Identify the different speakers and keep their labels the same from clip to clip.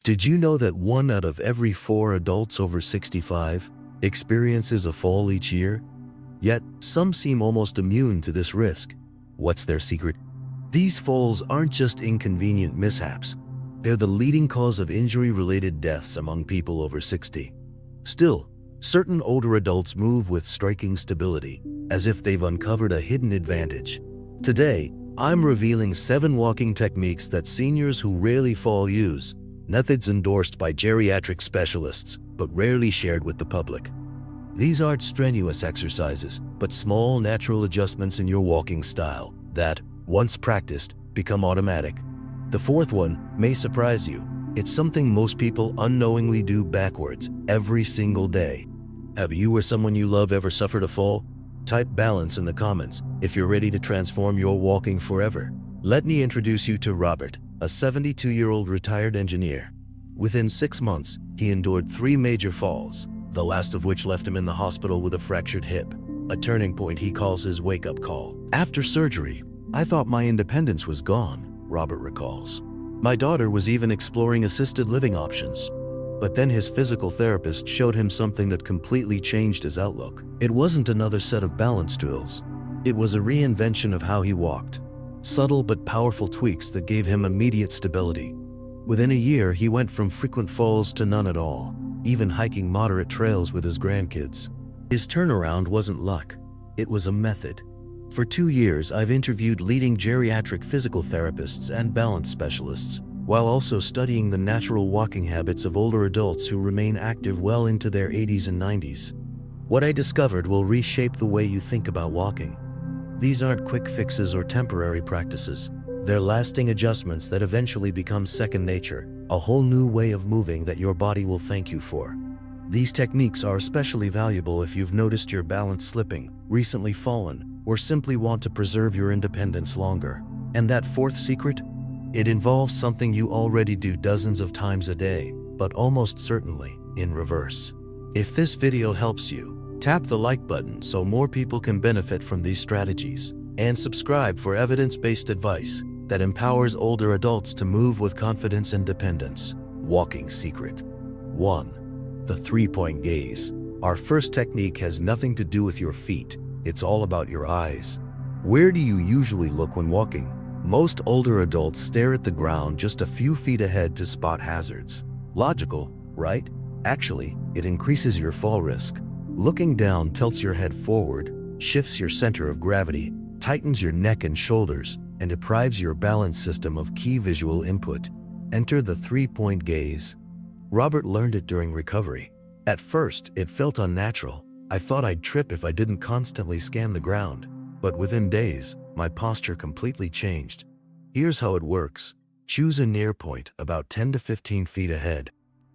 Speaker 1: Did you know that 1 out of every 4 adults over 65 experiences a fall each year? Yet, some seem almost immune to this risk. What's their secret? These falls aren't just inconvenient mishaps. They're the leading cause of injury-related deaths among people over 60. Still, certain older adults move with striking stability, as if they've uncovered a hidden advantage. Today, I'm revealing 7 walking techniques that seniors who rarely fall use, methods endorsed by geriatric specialists, but rarely shared with the public. These aren't strenuous exercises, but small, natural adjustments in your walking style that, once practiced, become automatic. The 4th one may surprise you. It's something most people unknowingly do backwards every single day. Have you or someone you love ever suffered a fall? Type balance in the comments if you're ready to transform your walking forever. Let me introduce you to Robert, a 72-year-old retired engineer. Within 6 months, he endured 3 major falls, the last of which left him in the hospital with a fractured hip, a turning point he calls his wake-up call. After surgery, I thought my independence was gone, Robert recalls. My daughter was even exploring assisted living options. But then his physical therapist showed him something that completely changed his outlook. It wasn't another set of balance drills. It was a reinvention of how he walked. Subtle but powerful tweaks that gave him immediate stability. Within a year, he went from frequent falls to none at all, even hiking moderate trails with his grandkids. His turnaround wasn't luck. It was a method. For 2 years, I've interviewed leading geriatric physical therapists and balance specialists, while also studying the natural walking habits of older adults who remain active well into their 80s and 90s. What I discovered will reshape the way you think about walking. These aren't quick fixes or temporary practices. They're lasting adjustments that eventually become second nature, a whole new way of moving that your body will thank you for. These techniques are especially valuable if you've noticed your balance slipping, recently fallen, or simply want to preserve your independence longer. And that 4th secret? It involves something you already do dozens of times a day, but almost certainly in reverse. If this video helps you, tap the like button so more people can benefit from these strategies, and subscribe for evidence-based advice that empowers older adults to move with confidence and independence. Walking secret. 1. The 3-point gaze. Our first technique has nothing to do with your feet. It's all about your eyes. Where do you usually look when walking? Most older adults stare at the ground just a few feet ahead to spot hazards. Logical, right? Actually, it increases your fall risk. Looking down tilts your head forward, shifts your center of gravity, tightens your neck and shoulders, and deprives your balance system of key visual input. Enter the 3-point gaze. Robert learned it during recovery. At first, it felt unnatural. I thought I'd trip if I didn't constantly scan the ground. But within days, my posture completely changed. Here's how it works. Choose a near point about 10 to 15 feet ahead.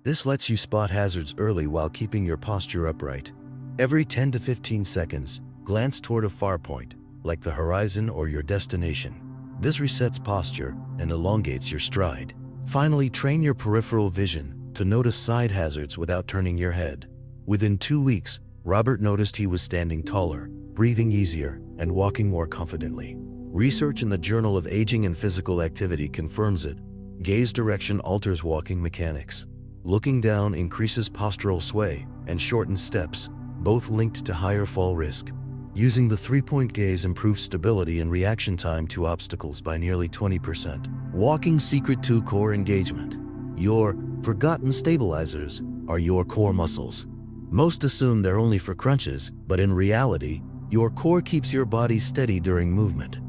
Speaker 1: This lets you spot hazards early while keeping your posture upright. Every 10 to 15 seconds, glance toward a far point, like the horizon or your destination. This resets posture and elongates your stride. Finally, train your peripheral vision to notice side hazards without turning your head. Within 2 weeks, Robert noticed he was standing taller, breathing easier, and walking more confidently. Research in the Journal of Aging and Physical Activity confirms it. Gaze direction alters walking mechanics. Looking down increases postural sway and shortens steps, both linked to higher fall risk. Using the 3-point gaze improves stability and reaction time to obstacles by nearly 20%. Walking secret to core engagement. Your forgotten stabilizers are your core muscles. Most assume they're only for crunches, but in reality, your core keeps your body steady during movement.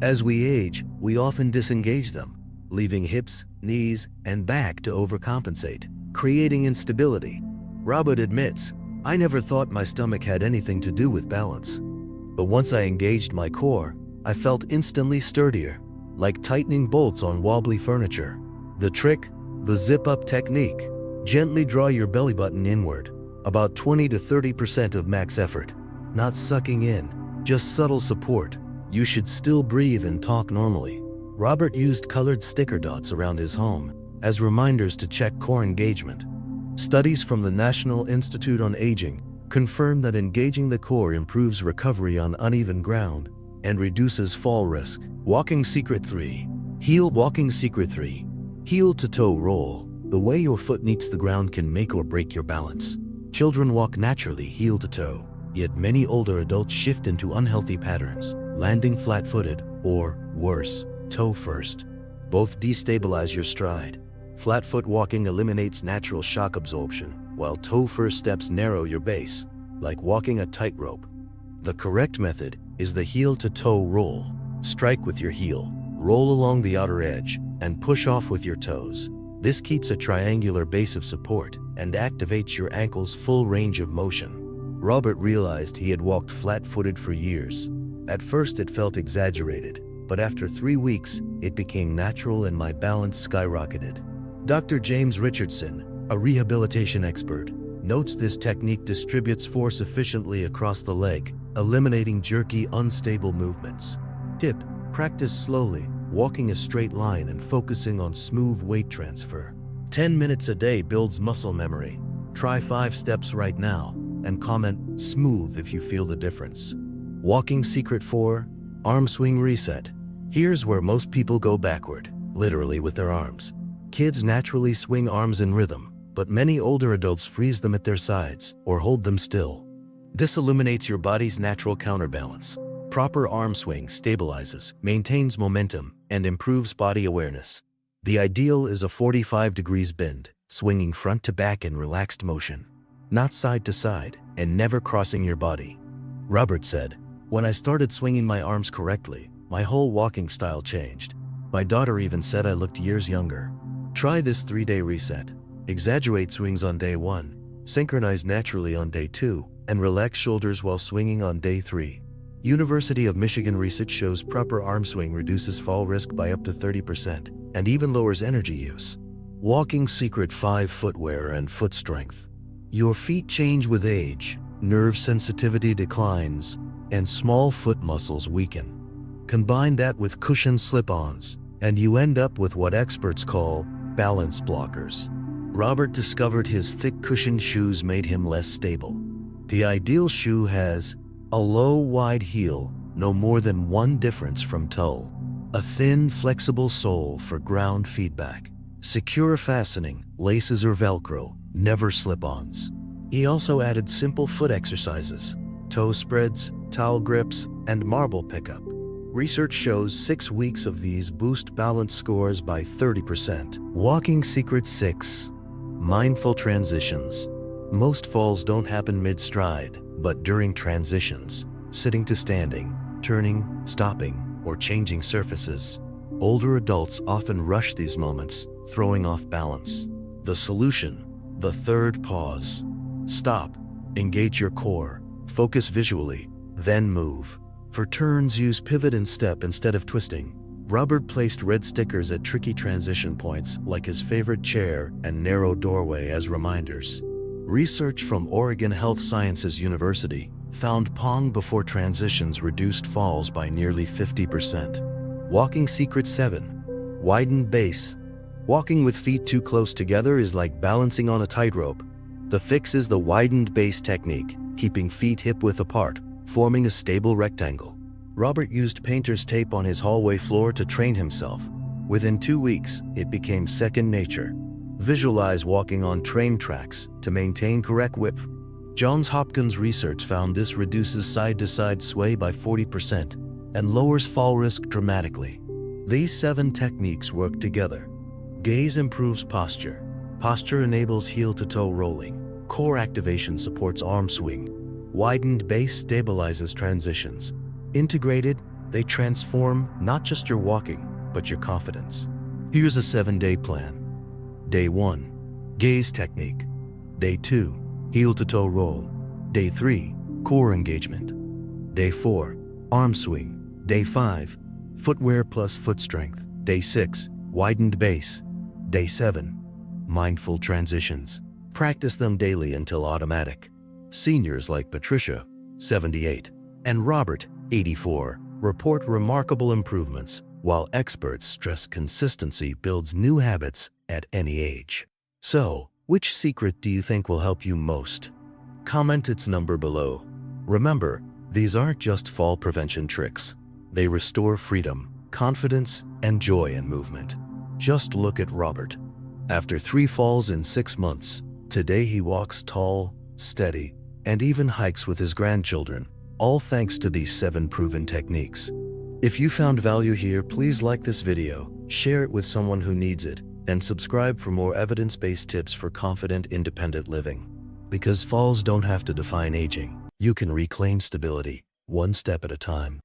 Speaker 1: As we age, we often disengage them, leaving hips, knees, and back to overcompensate, creating instability. Robert admits, I never thought my stomach had anything to do with balance. But once I engaged my core, I felt instantly sturdier, like tightening bolts on wobbly furniture. The trick? The zip-up technique. Gently draw your belly button inward, about 20 to 30% of max effort. Not sucking in, just subtle support. You should still breathe and talk normally. Robert used colored sticker dots around his home as reminders to check core engagement. Studies from the National Institute on Aging confirm that engaging the core improves recovery on uneven ground and reduces fall risk. Walking secret 3. Heel to toe roll. The way your foot meets the ground can make or break your balance. Children walk naturally heel to toe, yet many older adults shift into unhealthy patterns, landing flat-footed or, worse, toe first. Both destabilize your stride. Flat-foot walking eliminates natural shock absorption, while toe-first steps narrow your base, like walking a tightrope. The correct method is the heel-to-toe roll. Strike with your heel, roll along the outer edge, and push off with your toes. This keeps a triangular base of support and activates your ankle's full range of motion. Robert realized he had walked flat-footed for years. At first it felt exaggerated, but after 3 weeks, it became natural and my balance skyrocketed. Dr. James Richardson, a rehabilitation expert, notes this technique distributes force efficiently across the leg, eliminating jerky, unstable movements. Tip: practice slowly, walking a straight line and focusing on smooth weight transfer. 10 minutes a day builds muscle memory. Try 5 steps right now and comment "smooth" if you feel the difference. Walking secret 4, arm swing reset. Here's where most people go backward, literally with their arms. Kids naturally swing arms in rhythm, but many older adults freeze them at their sides or hold them still. This eliminates your body's natural counterbalance. Proper arm swing stabilizes, maintains momentum, and improves body awareness. The ideal is a 45 degrees bend, swinging front to back in relaxed motion, not side to side, and never crossing your body. Robert said, "When I started swinging my arms correctly, my whole walking style changed. My daughter even said I looked years younger." Try this 3-day reset. Exaggerate swings on day 1, synchronize naturally on day 2, and relax shoulders while swinging on day 3. University of Michigan research shows proper arm swing reduces fall risk by up to 30% and even lowers energy use. Walking secret 5 footwear and foot strength. Your feet change with age, nerve sensitivity declines, and small foot muscles weaken. Combine that with cushion slip-ons, and you end up with what experts call balance blockers. Robert discovered his thick cushioned shoes made him less stable. The ideal shoe has a low, wide heel, no more than 1 difference from toe. A thin, flexible sole for ground feedback. Secure fastening, laces or Velcro, never slip-ons. He also added simple foot exercises, toe spreads, towel grips, and marble pickup. Research shows 6 weeks of these boost balance scores by 30%. Walking secret 6, mindful transitions. Most falls don't happen mid-stride, but during transitions, sitting to standing, turning, stopping, or changing surfaces. Older adults often rush these moments, throwing off balance. The solution: the 3rd pause. Stop, engage your core, focus visually, then move. For turns, use pivot and step instead of twisting. Robert placed red stickers at tricky transition points like his favorite chair and narrow doorway as reminders. Research from Oregon Health Sciences University found pong before transitions reduced falls by nearly 50%. Walking secret 7, widened base. Walking with feet too close together is like balancing on a tightrope. The fix is the widened base technique, keeping feet hip-width apart, forming a stable rectangle. Robert used painter's tape on his hallway floor to train himself. Within 2 weeks, it became second nature. Visualize walking on train tracks to maintain correct width. Johns Hopkins research found this reduces side-to-side sway by 40% and lowers fall risk dramatically. These 7 techniques work together. Gaze improves posture. Posture enables heel-to-toe rolling. Core activation supports arm swing. Widened base stabilizes transitions. Integrated, they transform not just your walking, but your confidence. Here's a 7-day plan. Day 1, gaze technique. Day 2, heel-to-toe roll. Day 3, core engagement. Day 4, arm swing. Day 5, footwear plus foot strength. Day 6, widened base. Day 7, mindful transitions. Practice them daily until automatic. Seniors like Patricia, 78, and Robert, 84, report remarkable improvements, while experts stress consistency builds new habits at any age. So, which secret do you think will help you most? Comment its number below. Remember, these aren't just fall prevention tricks. They restore freedom, confidence, and joy in movement. Just look at Robert. After 3 falls in 6 months, today he walks tall, steady, and even hikes with his grandchildren, all thanks to these 7 proven techniques. If you found value here, please like this video, share it with someone who needs it, and subscribe for more evidence-based tips for confident, independent living. Because falls don't have to define aging. You can reclaim stability, one step at a time.